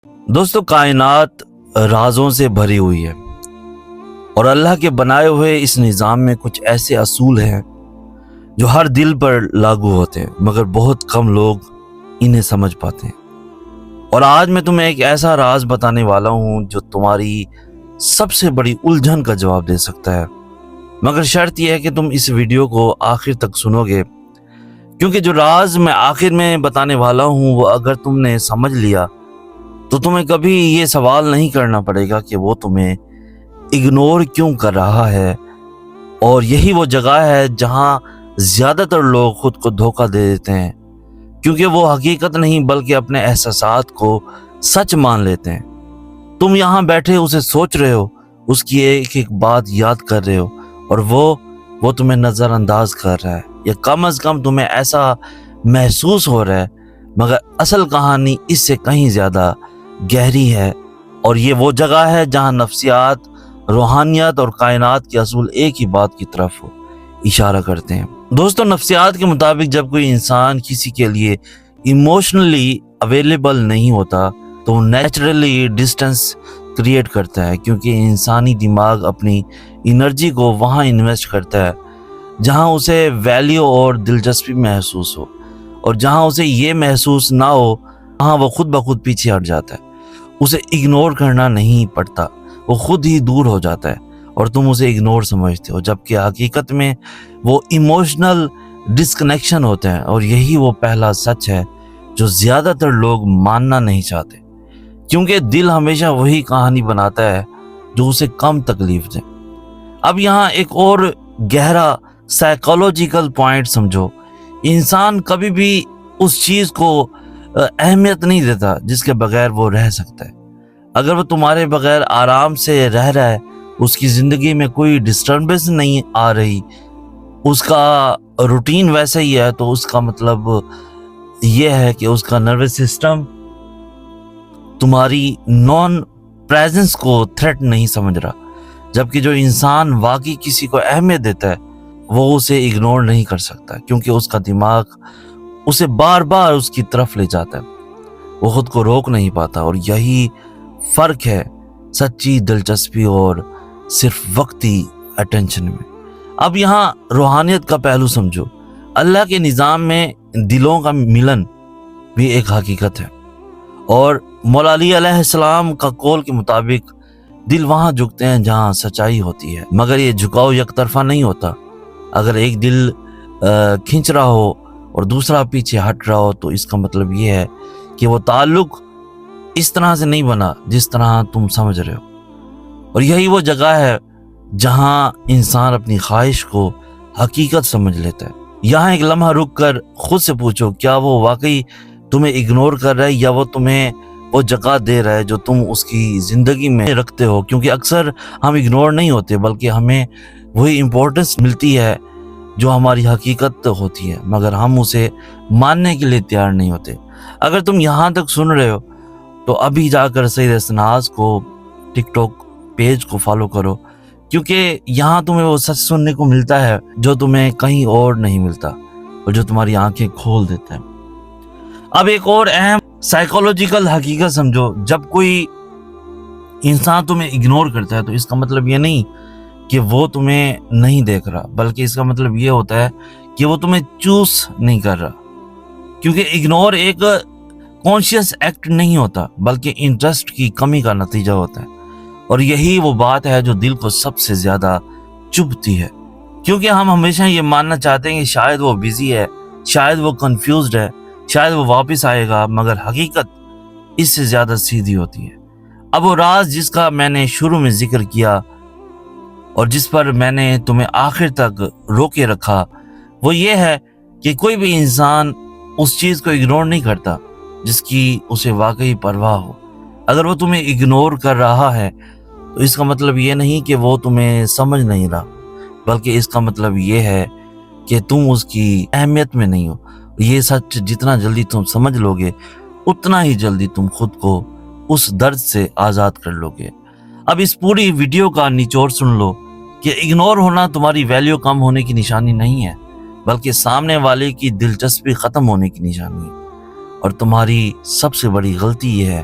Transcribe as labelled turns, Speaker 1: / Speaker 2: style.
Speaker 1: دوستو، کائنات رازوں سے بھری ہوئی ہے اور اللہ کے بنائے ہوئے اس نظام میں کچھ ایسے اصول ہیں جو ہر دل پر لاگو ہوتے ہیں، مگر بہت کم لوگ انہیں سمجھ پاتے ہیں۔ اور آج میں تمہیں ایک ایسا راز بتانے والا ہوں جو تمہاری سب سے بڑی الجھن کا جواب دے سکتا ہے، مگر شرط یہ ہے کہ تم اس ویڈیو کو آخر تک سنو گے، کیونکہ جو راز میں آخر میں بتانے والا ہوں وہ اگر تم نے سمجھ لیا تو تمہیں کبھی یہ سوال نہیں کرنا پڑے گا کہ وہ تمہیں اگنور کیوں کر رہا ہے۔ اور یہی وہ جگہ ہے جہاں زیادہ تر لوگ خود کو دھوکہ دے دیتے ہیں، کیونکہ وہ حقیقت نہیں بلکہ اپنے احساسات کو سچ مان لیتے ہیں۔ تم یہاں بیٹھے اسے سوچ رہے ہو، اس کی ایک ایک بات یاد کر رہے ہو، اور وہ تمہیں نظر انداز کر رہا ہے، یا کم از کم تمہیں ایسا محسوس ہو رہا ہے، مگر اصل کہانی اس سے کہیں زیادہ گہری ہے۔ اور یہ وہ جگہ ہے جہاں نفسیات، روحانیت اور کائنات کے اصول ایک ہی بات کی طرف اشارہ کرتے ہیں۔ دوستو، نفسیات کے مطابق جب کوئی انسان کسی کے لیے ایموشنلی اویلیبل نہیں ہوتا تو وہ نیچرلی ڈسٹنس کریٹ کرتا ہے، کیونکہ انسانی دماغ اپنی انرجی کو وہاں انویسٹ کرتا ہے جہاں اسے ویلیو اور دلچسپی محسوس ہو، اور جہاں اسے یہ محسوس نہ ہو وہاں وہ خود بخود پیچھے ہٹ جاتا ہے۔ اسے اگنور کرنا نہیں پڑتا، وہ خود ہی دور ہو جاتا ہے اور تم اسے اگنور سمجھتے ہو، جبکہ حقیقت میں وہ ایموشنل ڈسکنیکشن ہوتا ہے۔ اور یہی وہ پہلا سچ ہے جو زیادہ تر لوگ ماننا نہیں چاہتے، کیونکہ دل ہمیشہ وہی کہانی بناتا ہے جو اسے کم تکلیف دے۔ اب یہاں ایک اور گہرا سائیکولوجیکل پوائنٹ سمجھو، انسان کبھی بھی اس چیز کو اہمیت نہیں دیتا جس کے بغیر وہ رہ سکتا ہے۔ اگر وہ تمہارے بغیر آرام سے رہ رہا ہے، اس کی زندگی میں کوئی ڈسٹربنس نہیں آ رہی، اس کا روٹین ویسا ہی ہے، تو اس کا مطلب یہ ہے کہ اس کا نروس سسٹم تمہاری نان پریزنس کو تھریٹ نہیں سمجھ رہا۔ جبکہ جو انسان واقعی کسی کو اہمیت دیتا ہے وہ اسے اگنور نہیں کر سکتا، کیونکہ اس کا دماغ اسے بار بار اس کی طرف لے جاتا ہے، وہ خود کو روک نہیں پاتا۔ اور یہی فرق ہے سچی دلچسپی اور صرف وقتی اٹینشن میں۔ اب یہاں روحانیت کا پہلو سمجھو، اللہ کے نظام میں دلوں کا ملن بھی ایک حقیقت ہے، اور مولا علی علیہ السلام کا قول کے مطابق دل وہاں جھکتے ہیں جہاں سچائی ہوتی ہے، مگر یہ جھکاؤ یک طرفہ نہیں ہوتا۔ اگر ایک دل کھنچ رہا ہو اور دوسرا پیچھے ہٹ رہا ہو تو اس کا مطلب یہ ہے کہ وہ تعلق اس طرح سے نہیں بنا جس طرح تم سمجھ رہے ہو۔ اور یہی وہ جگہ ہے جہاں انسان اپنی خواہش کو حقیقت سمجھ لیتا ہے۔ یہاں ایک لمحہ رک کر خود سے پوچھو، کیا وہ واقعی تمہیں اگنور کر رہا ہے، یا وہ تمہیں وہ جگہ دے رہا ہے جو تم اس کی زندگی میں رکھتے ہو؟ کیونکہ اکثر ہم اگنور نہیں ہوتے بلکہ ہمیں وہی امپورٹنس ملتی ہے جو ہماری حقیقت ہوتی ہے، مگر ہم اسے ماننے کے لیے تیار نہیں ہوتے۔ اگر تم یہاں تک سن رہے ہو تو ابھی جا کر سید اسناس کو ٹک ٹاک پیج کو فالو کرو، کیونکہ یہاں تمہیں وہ سچ سننے کو ملتا ہے جو تمہیں کہیں اور نہیں ملتا، اور جو تمہاری آنکھیں کھول دیتا ہے۔ اب ایک اور اہم سائیکولوجیکل حقیقت سمجھو، جب کوئی انسان تمہیں اگنور کرتا ہے تو اس کا مطلب یہ نہیں کہ وہ تمہیں نہیں دیکھ رہا، بلکہ اس کا مطلب یہ ہوتا ہے کہ وہ تمہیں چوز نہیں کر رہا، کیونکہ اگنور ایک کانشیس ایکٹ نہیں ہوتا بلکہ انٹرسٹ کی کمی کا نتیجہ ہوتا ہے۔ اور یہی وہ بات ہے جو دل کو سب سے زیادہ چبھتی ہے، کیونکہ ہم ہمیشہ یہ ماننا چاہتے ہیں کہ شاید وہ بیزی ہے، شاید وہ کنفیوزڈ ہے، شاید وہ واپس آئے گا، مگر حقیقت اس سے زیادہ سیدھی ہوتی ہے۔ اب وہ راز جس کا میں نے شروع میں ذکر کیا اور جس پر میں نے تمہیں آخر تک روکے رکھا، وہ یہ ہے کہ کوئی بھی انسان اس چیز کو اگنور نہیں کرتا جس کی اسے واقعی پرواہ ہو۔ اگر وہ تمہیں اگنور کر رہا ہے تو اس کا مطلب یہ نہیں کہ وہ تمہیں سمجھ نہیں رہا، بلکہ اس کا مطلب یہ ہے کہ تم اس کی اہمیت میں نہیں ہو۔ یہ سچ جتنا جلدی تم سمجھ لو گے اتنا ہی جلدی تم خود کو اس درد سے آزاد کر لو گے۔ اب اس پوری ویڈیو کا نچوڑ سن لو کہ اگنور ہونا تمہاری ویلیو کم ہونے کی نشانی نہیں ہے، بلکہ سامنے والے کی دلچسپی ختم ہونے کی نشانی ہے۔ اور تمہاری سب سے بڑی غلطی یہ ہے